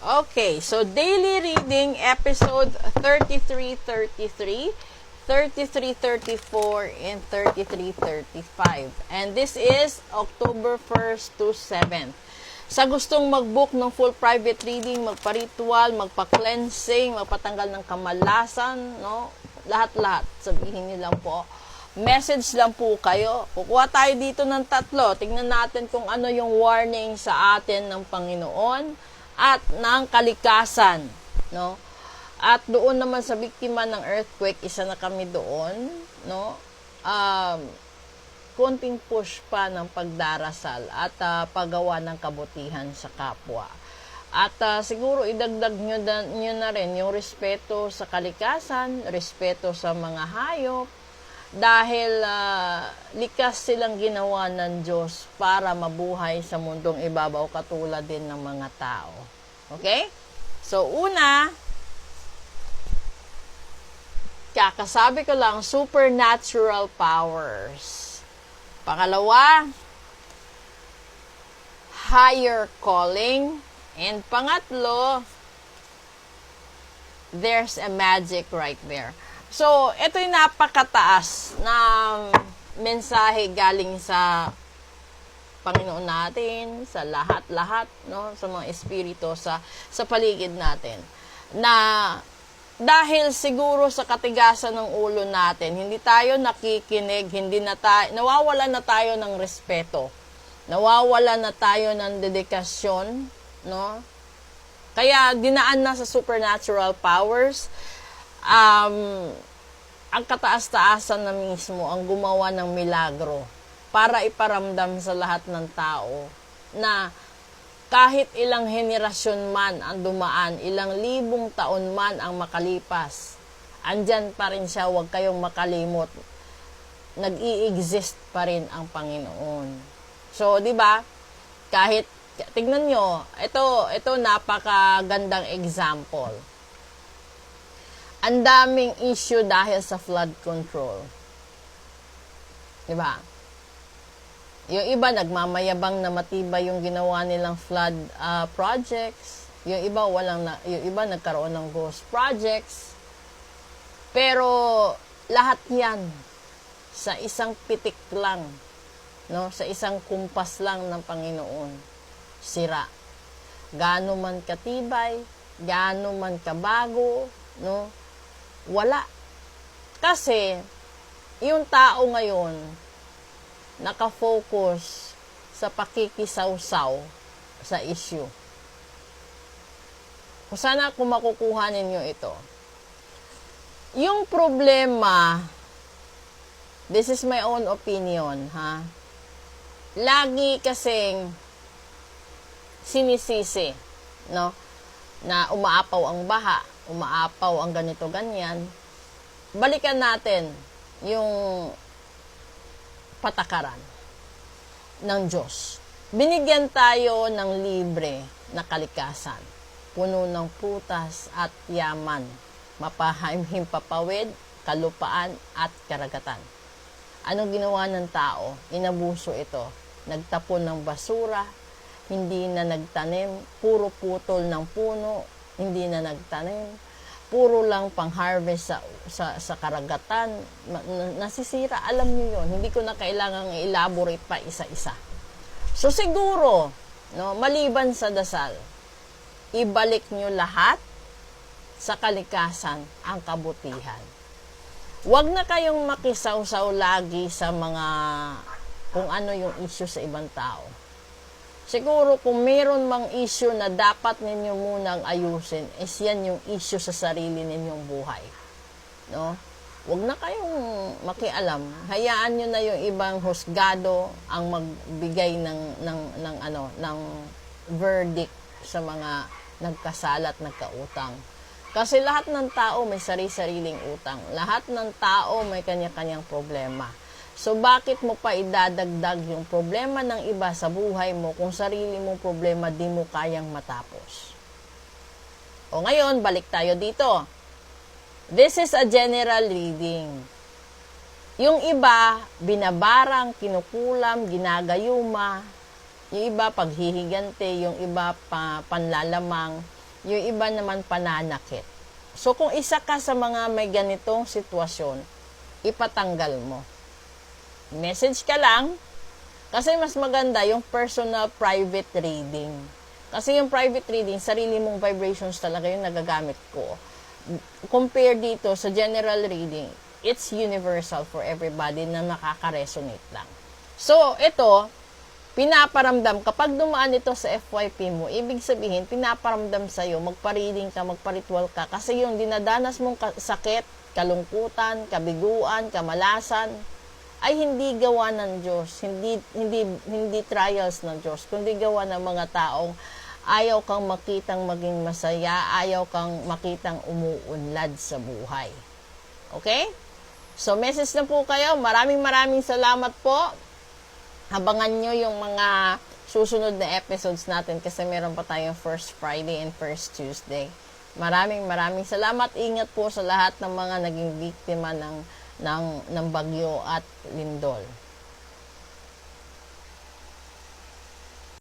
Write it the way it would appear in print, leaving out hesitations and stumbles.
Okay, so daily reading episode 33-33, 33-34, and 33-35. And this is October 1st to 7th. Sa gustong mag-book ng full private reading, magpa-ritual, magpa-cleansing, magpatanggal ng kamalasan, no? Lahat-lahat, sabihin niyo lang po. Message lang po kayo. Kukuha tayo dito ng 3. Tingnan natin kung ano yung warning sa atin ng Panginoon at ng kalikasan, no? At doon naman sa biktima ng earthquake, isa na kami doon, no? Konting push pa ng pagdarasal at paggawa ng kabutihan sa kapwa. At siguro idagdag nyo na rin yung respeto sa kalikasan, respeto sa mga hayop, dahil likas silang ginawa ng Diyos para mabuhay sa mundong ibabaw katulad din ng mga tao. Okay? So, una, kakasabi ko lang, supernatural powers. Pangalawa, higher calling. And pangatlo, there's a magic right there. So, ito yung napakataas na mensahe galing sa Panginoon natin, sa lahat-lahat, no, sa mga espiritu sa paligid natin. Na dahil siguro sa katigasan ng ulo natin, hindi tayo nakikinig, nawawala na tayo ng respeto. Nawawala na tayo ng dedikasyon, no? Kaya dinaan na sa supernatural powers. Ang kataas-taasan na mismo ang gumawa ng milagro para iparamdam sa lahat ng tao na kahit ilang henerasyon man ang dumaan, ilang libong taon man ang makalipas, andyan pa rin siya, huwag kayong makalimot. Nag-i-exist pa rin ang Panginoon. So, di ba? Kahit, tignan nyo, ito napakagandang example. Ang daming issue dahil sa flood control. Diba? Yung iba nagmamayabang na matibay yung ginawa nilang flood projects. Yung iba nagkaroon ng ghost projects. Pero lahat 'yan sa isang pitik lang, no? Sa isang kumpas lang ng Panginoon. Sira. Gaano man katibay, gaano man kabago, no? Wala. Kasi, yung tao ngayon, nakafocus sa pakikisawsaw sa issue. Kung sana kung makukuha ninyo ito. Yung problema, this is my own opinion, ha? Lagi kasing sinisisi, no? Na umaapaw ang baha, umaapaw ang ganito ganyan. Balikan natin yung patakaran ng Diyos. Binigyan tayo ng libre na kalikasan, puno ng putas at yaman, mapahimhimpapawid, kalupaan at karagatan. Anong ginawa ng tao? Inabuso ito. Nagtapon ng basura, hindi na nagtanim, puro putol ng puno, hindi na nagtanim, puro lang pang-harvest sa karagatan, nasisira, alam niyo yun, hindi ko na kailangang i-elaborate pa isa-isa. So siguro, no, maliban sa dasal, ibalik niyo lahat sa kalikasan ang kabutihan. Huwag na kayong makisawsaw lagi sa mga kung ano yung issue sa ibang tao. Siguro kung meron mang issue na dapat ninyo munang ayusin, is yan yung issue sa sarili ninyong buhay. No? Huwag na kayong makialam. Hayaan nyo na yung ibang husgado ang magbigay ng verdict sa mga nagkasala at nagkautang. Kasi lahat ng tao may sari-sariling utang. Lahat ng tao may kanya-kanyang problema. So, bakit mo pa idadagdag yung problema ng iba sa buhay mo kung sarili mong problema di mo kayang matapos? O ngayon, balik tayo dito. This is a general reading. Yung iba, binabarang, kinukulam, ginagayuma. Yung iba, paghihigante. Yung iba, panlalamang. yung iba naman pananakit. So, kung isa ka sa mga may ganitong sitwasyon, ipatanggal mo. Message ka lang, kasi mas maganda yung personal private reading. Kasi yung private reading, sarili mong vibrations talaga yung nagagamit ko. Compare dito sa general reading, it's universal for everybody na makaka-resonate lang. So, ito, pinaparamdam, kapag dumaan ito sa FYP mo, ibig sabihin, pinaparamdam sa'yo, magpa-reading ka, magpa-ritual ka, kasi yung dinadanas mong sakit, kalungkutan, kabiguan, kamalasan, ay hindi gawa ng Diyos, hindi trials ng Diyos, kundi gawa ng mga taong ayaw kang makitang maging masaya, ayaw kang makitang umuunlad sa buhay. Okay? So, message na po kayo. Maraming salamat po. Abangan nyo yung mga susunod na episodes natin kasi meron pa tayong first Friday and first Tuesday. Maraming salamat. Ingat po sa lahat ng mga naging biktima ng bagyo at lindol.